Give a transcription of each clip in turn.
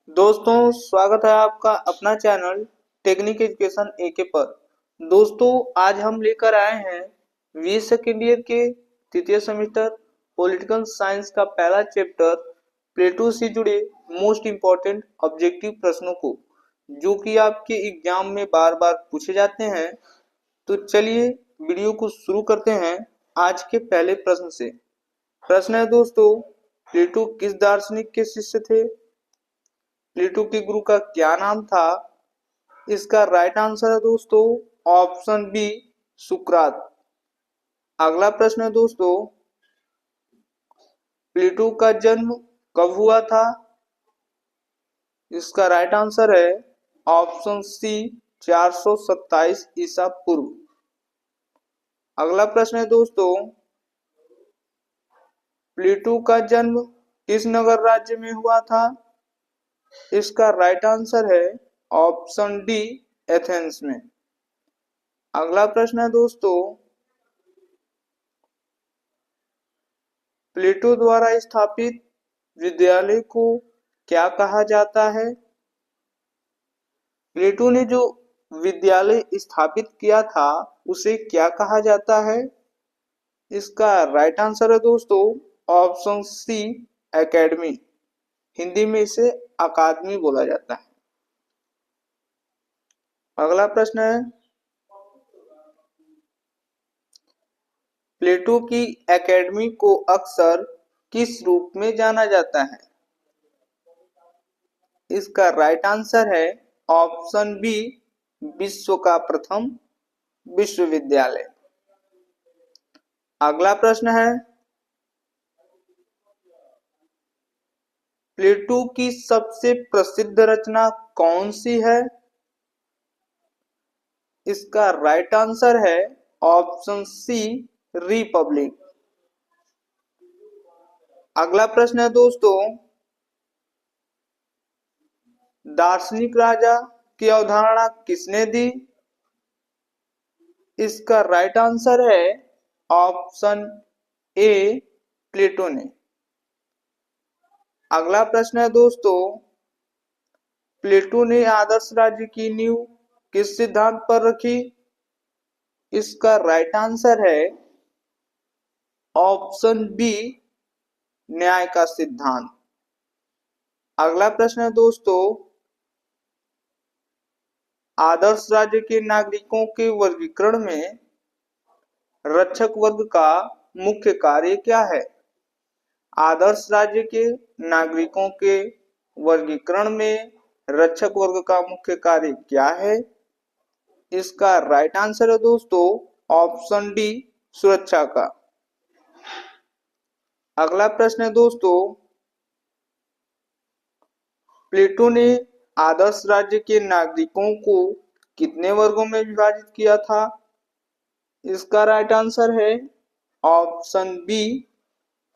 दोस्तों, स्वागत है आपका अपना चैनल टेक्निक एजुकेशन एके पर। दोस्तों, आज हम लेकर आए हैं बी सेकेंड ईयर के तृतीय सेमेस्टर पॉलिटिकल साइंस का पहला चैप्टर प्लेटो से जुड़े मोस्ट इम्पोर्टेंट ऑब्जेक्टिव प्रश्नों को, जो कि आपके एग्जाम में बार बार पूछे जाते हैं। तो चलिए वीडियो को शुरू करते हैं आज के पहले प्रश्न से। प्रश्न है दोस्तों, प्लेटो किस दार्शनिक के शिष्य थे? प्लेटो के गुरु का क्या नाम था? इसका राइट आंसर है दोस्तों ऑप्शन बी, सुकरात। अगला प्रश्न है दोस्तों, प्लेटो का जन्म कब हुआ था? इसका राइट आंसर है ऑप्शन सी, 427 ईसा पूर्व। अगला प्रश्न है दोस्तों, प्लेटो का जन्म किस नगर राज्य में हुआ था? इसका राइट आंसर है ऑप्शन डी, एथेंस में। अगला प्रश्न है दोस्तों, प्लेटो द्वारा स्थापित विद्यालय को क्या कहा जाता है? प्लेटो ने जो विद्यालय स्थापित किया था उसे क्या कहा जाता है? इसका राइट आंसर है दोस्तों ऑप्शन सी, एकेडमी। हिंदी में इसे अकादमी बोला जाता है। अगला प्रश्न है, प्लेटो की एकेडमी को अक्सर किस रूप में जाना जाता है? इसका राइट आंसर है ऑप्शन बी, विश्व का प्रथम विश्वविद्यालय। अगला प्रश्न है, प्लेटो की सबसे प्रसिद्ध रचना कौन सी है? इसका राइट आंसर है ऑप्शन सी, रिपब्लिक। अगला प्रश्न है दोस्तों, दार्शनिक राजा की अवधारणा किसने दी? इसका राइट आंसर है ऑप्शन ए, प्लेटो ने। अगला प्रश्न है दोस्तों, प्लेटो ने आदर्श राज्य की नींव किस सिद्धांत पर रखी? इसका राइट आंसर है ऑप्शन बी, न्याय का सिद्धांत। अगला प्रश्न है दोस्तों, आदर्श राज्य के नागरिकों के वर्गीकरण में रक्षक वर्ग का मुख्य कार्य क्या है? आदर्श राज्य के नागरिकों के वर्गीकरण में रक्षक वर्ग का मुख्य कार्य क्या है? इसका राइट आंसर है दोस्तों ऑप्शन डी, सुरक्षा का। अगला प्रश्न है दोस्तों, प्लेटो ने आदर्श राज्य के नागरिकों को कितने वर्गों में विभाजित किया था? इसका राइट आंसर है ऑप्शन बी,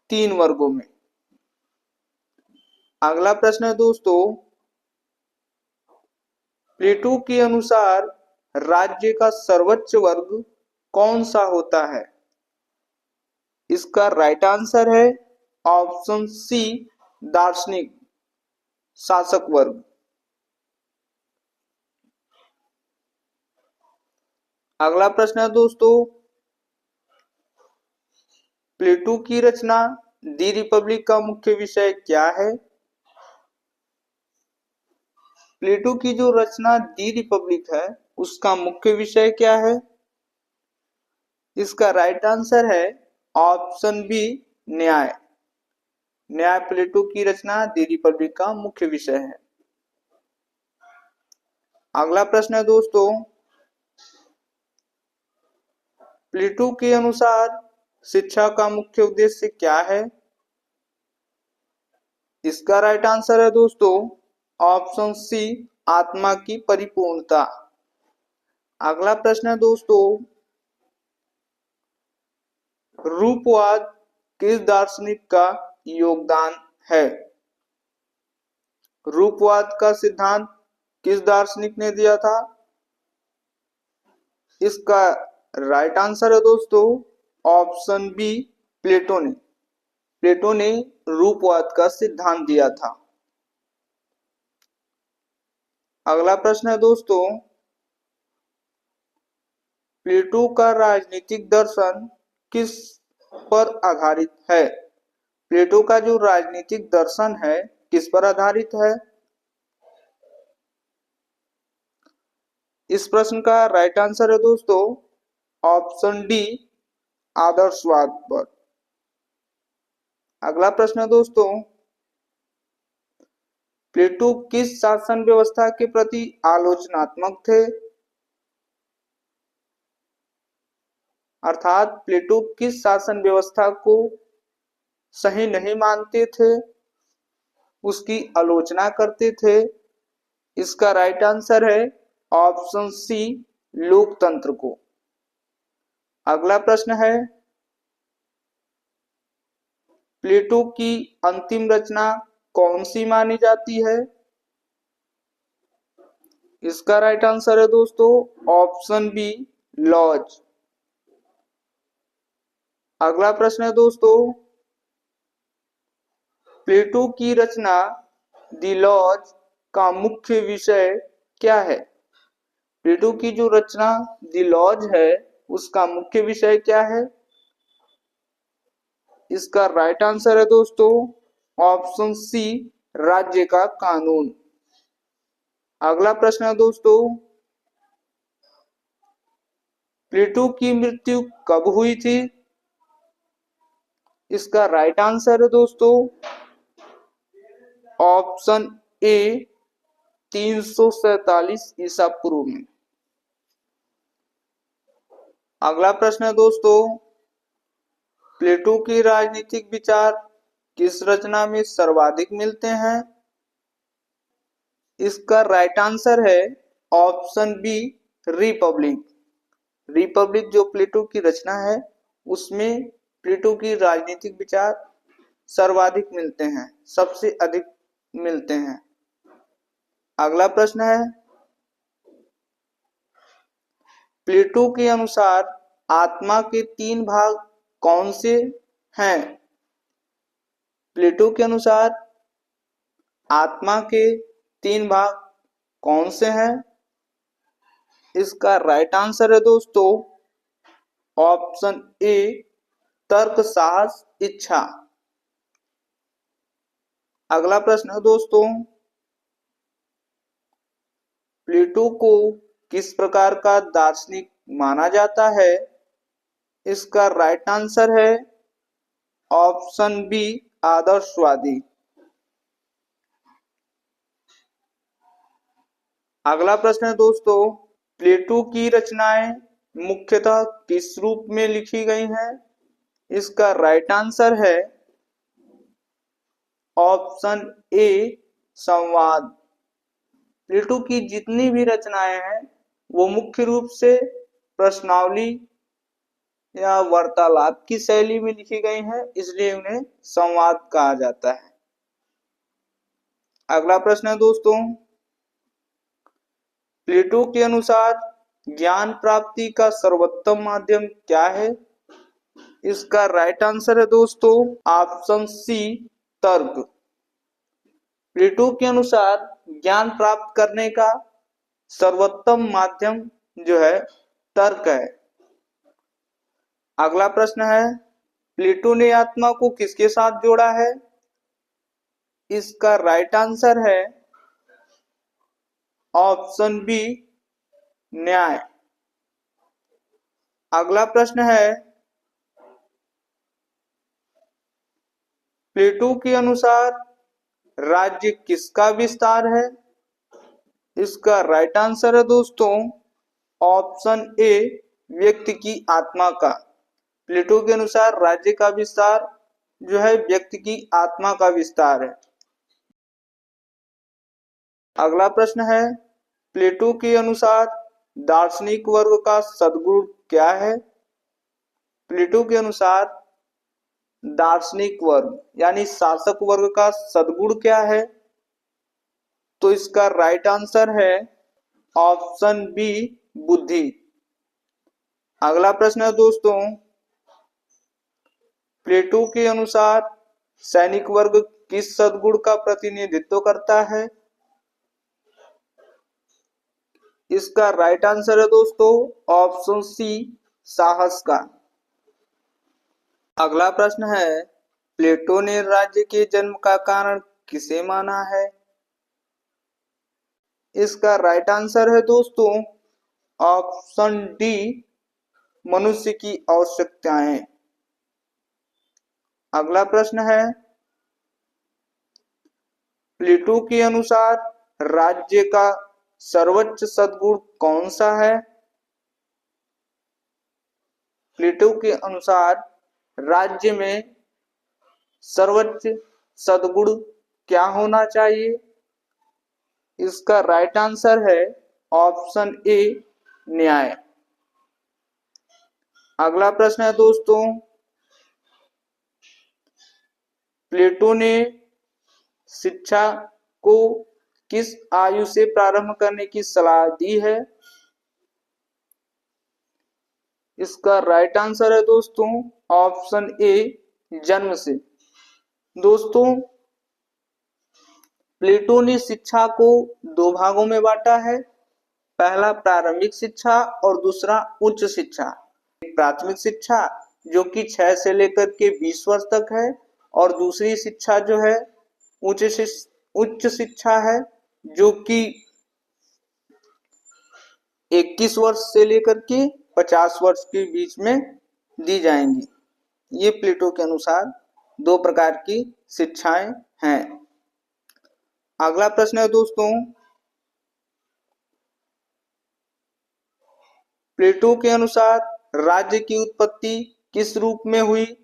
3 वर्गों में। अगला प्रश्न है दोस्तों, प्लेटो के अनुसार राज्य का सर्वोच्च वर्ग कौन सा होता है? इसका राइट आंसर है ऑप्शन सी, दार्शनिक शासक वर्ग। अगला प्रश्न है दोस्तों, प्लेटो की रचना दी रिपब्लिक का मुख्य विषय क्या है? प्लेटो की जो रचना दी रिपब्लिक है उसका मुख्य विषय क्या है? इसका राइट आंसर है ऑप्शन बी, न्याय। न्याय प्लेटो की रचना दी रिपब्लिक का मुख्य विषय है। अगला प्रश्न है दोस्तों, प्लेटो के अनुसार शिक्षा का मुख्य उद्देश्य क्या है? इसका राइट आंसर है दोस्तों ऑप्शन सी, आत्मा की परिपूर्णता। अगला प्रश्न है दोस्तों, रूपवाद किस दार्शनिक का योगदान है? रूपवाद का सिद्धांत किस दार्शनिक ने दिया था? इसका राइट आंसर है दोस्तों ऑप्शन बी, प्लेटो ने। प्लेटो ने रूपवाद का सिद्धांत दिया था। अगला प्रश्न है दोस्तों, प्लेटो का राजनीतिक दर्शन किस पर आधारित है? प्लेटो का जो राजनीतिक दर्शन है किस पर आधारित है? इस प्रश्न का राइट आंसर है दोस्तों ऑप्शन डी, आदर्शवाद पर। अगला प्रश्न है दोस्तों, प्लेटो किस शासन व्यवस्था के प्रति आलोचनात्मक थे? अर्थात प्लेटो किस शासन व्यवस्था को सही नहीं मानते थे, उसकी आलोचना करते थे? इसका राइट आंसर है ऑप्शन सी, लोकतंत्र को। अगला प्रश्न है, प्लेटो की अंतिम रचना कौन सी मानी जाती है? इसका राइट आंसर है दोस्तों ऑप्शन बी, लॉज। अगला प्रश्न है दोस्तों, प्लेटो की रचना दी लॉज का मुख्य विषय क्या है? प्लेटो की जो रचना दी लॉज है उसका मुख्य विषय क्या है? इसका राइट आंसर है दोस्तों ऑप्शन सी, राज्य का कानून। अगला प्रश्न है दोस्तों, प्लेटो की मृत्यु कब हुई थी? इसका राइट आंसर है दोस्तों ऑप्शन ए, 347 ईसा पूर्व में। अगला प्रश्न है दोस्तों, प्लेटो के राजनीतिक विचार किस रचना में सर्वाधिक मिलते हैं? इसका राइट आंसर है ऑप्शन बी, रिपब्लिक। रिपब्लिक जो प्लेटो की रचना है उसमें प्लेटो की राजनीतिक विचार सर्वाधिक मिलते हैं, सबसे अधिक मिलते हैं। अगला प्रश्न है, प्लेटो के अनुसार आत्मा के 3 भाग कौन से हैं? प्लेटो के अनुसार आत्मा के 3 भाग कौन से हैं? इसका राइट आंसर है दोस्तों ऑप्शन ए, तर्क, साहस, इच्छा। अगला प्रश्न है दोस्तों, प्लेटो को किस प्रकार का दार्शनिक माना जाता है? इसका राइट आंसर है ऑप्शन बी, आदर्शवादी। अगला प्रश्न है दोस्तों, प्लेटो की रचनाएं मुख्यतः किस रूप में लिखी गई हैं? इसका राइट आंसर है ऑप्शन ए, संवाद। प्लेटो की जितनी भी रचनाएं हैं वो मुख्य रूप से प्रश्नावली या वार्तालाप की शैली में लिखी गई हैं, इसलिए उन्हें संवाद कहा जाता है। अगला प्रश्न है दोस्तों, प्लेटो के अनुसार ज्ञान प्राप्ति का सर्वोत्तम माध्यम क्या है? इसका राइट आंसर है दोस्तों ऑप्शन सी, तर्क। प्लेटो के अनुसार ज्ञान प्राप्त करने का सर्वोत्तम माध्यम जो है तर्क है। अगला प्रश्न है, प्लेटो ने आत्मा को किसके साथ जोड़ा है? इसका राइट आंसर है ऑप्शन बी, न्याय। अगला प्रश्न है, प्लेटो के अनुसार राज्य किसका विस्तार है? इसका राइट आंसर है दोस्तों ऑप्शन ए, व्यक्ति की आत्मा का। प्लेटो के अनुसार राज्य का विस्तार जो है व्यक्ति की आत्मा का विस्तार है। अगला प्रश्न है, प्लेटो के अनुसार दार्शनिक वर्ग का सद्गुण क्या है? प्लेटो के अनुसार दार्शनिक वर्ग यानी शासक वर्ग का सद्गुण क्या है? तो इसका राइट आंसर है ऑप्शन बी, बुद्धि। अगला प्रश्न है दोस्तों, प्लेटो के अनुसार सैनिक वर्ग किस सद्गुण का प्रतिनिधित्व करता है? इसका राइट आंसर है दोस्तों ऑप्शन सी, साहस का। अगला प्रश्न है, प्लेटो ने राज्य के जन्म का कारण किसे माना है? इसका राइट आंसर है दोस्तों ऑप्शन डी, मनुष्य की आवश्यकताएं। अगला प्रश्न है, प्लेटो के अनुसार राज्य का सर्वोच्च सद्गुण कौन सा है? प्लेटो के अनुसार राज्य में सर्वोच्च सद्गुण क्या होना चाहिए? इसका राइट आंसर है ऑप्शन ए, न्याय। अगला प्रश्न है दोस्तों, प्लेटो ने शिक्षा को किस आयु से प्रारंभ करने की सलाह दी है? इसका राइट आंसर है दोस्तों ऑप्शन ए, जन्म से। दोस्तों, प्लेटो ने शिक्षा को दो भागों में बांटा है, पहला प्रारंभिक शिक्षा और दूसरा उच्च शिक्षा। प्राथमिक शिक्षा जो कि 6 से लेकर के 20 वर्ष तक है, और दूसरी शिक्षा जो है उच्च शिक्षा है जो कि 21 वर्ष से लेकर के 50 वर्ष के बीच में दी जाएंगी। ये प्लेटो के अनुसार दो प्रकार की शिक्षाएं हैं। अगला प्रश्न है दोस्तों, प्लेटो के अनुसार राज्य की उत्पत्ति किस रूप में हुई?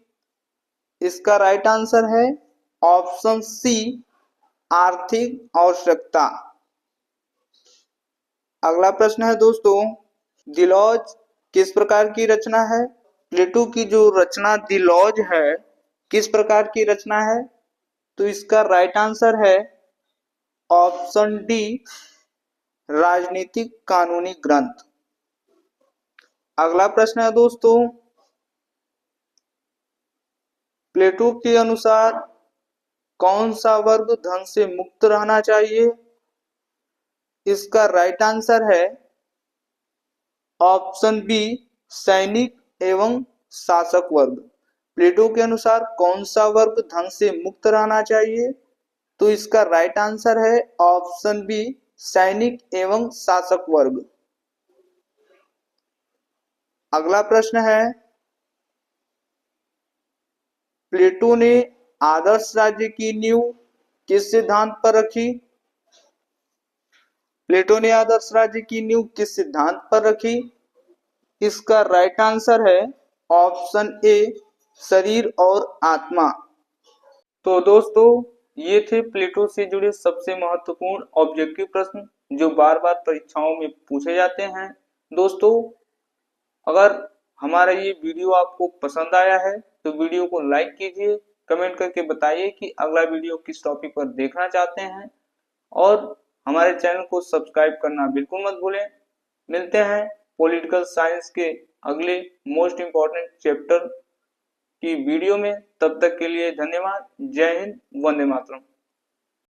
इसका राइट आंसर है ऑप्शन सी, आर्थिक आवश्यकता। अगला प्रश्न है दोस्तों, दिलौज किस प्रकार की रचना है? प्लेटो की जो रचना दिलौज है किस प्रकार की रचना है? तो इसका राइट आंसर है ऑप्शन डी, राजनीतिक कानूनी ग्रंथ। अगला प्रश्न है दोस्तों, प्लेटो के अनुसार कौन सा वर्ग धन से मुक्त रहना चाहिए? इसका राइट आंसर है ऑप्शन बी, सैनिक एवं शासक वर्ग। प्लेटो के अनुसार कौन सा वर्ग धन से मुक्त रहना चाहिए? तो इसका राइट आंसर है ऑप्शन बी, सैनिक एवं शासक वर्ग। अगला प्रश्न है, प्लेटो ने आदर्श राज्य की नींव किस सिद्धांत पर रखी? प्लेटो ने आदर्श राज्य की नींव किस सिद्धांत पर रखी? इसका राइट आंसर है ऑप्शन ए, शरीर और आत्मा। तो दोस्तों, ये थे प्लेटो से जुड़े सबसे महत्वपूर्ण ऑब्जेक्टिव प्रश्न जो बार बार परीक्षाओं में पूछे जाते हैं। दोस्तों, अगर हमारा ये वीडियो आपको पसंद आया है तो वीडियो को लाइक कीजिए, कमेंट करके बताइए कि अगला वीडियो किस टॉपिक पर देखना चाहते हैं, और हमारे चैनल को सब्सक्राइब करना बिल्कुल मत भूलें। मिलते हैं पॉलिटिकल साइंस के अगले मोस्ट इम्पोर्टेंट चैप्टर की वीडियो में। तब तक के लिए धन्यवाद। जय हिंद, वंदे मातरम।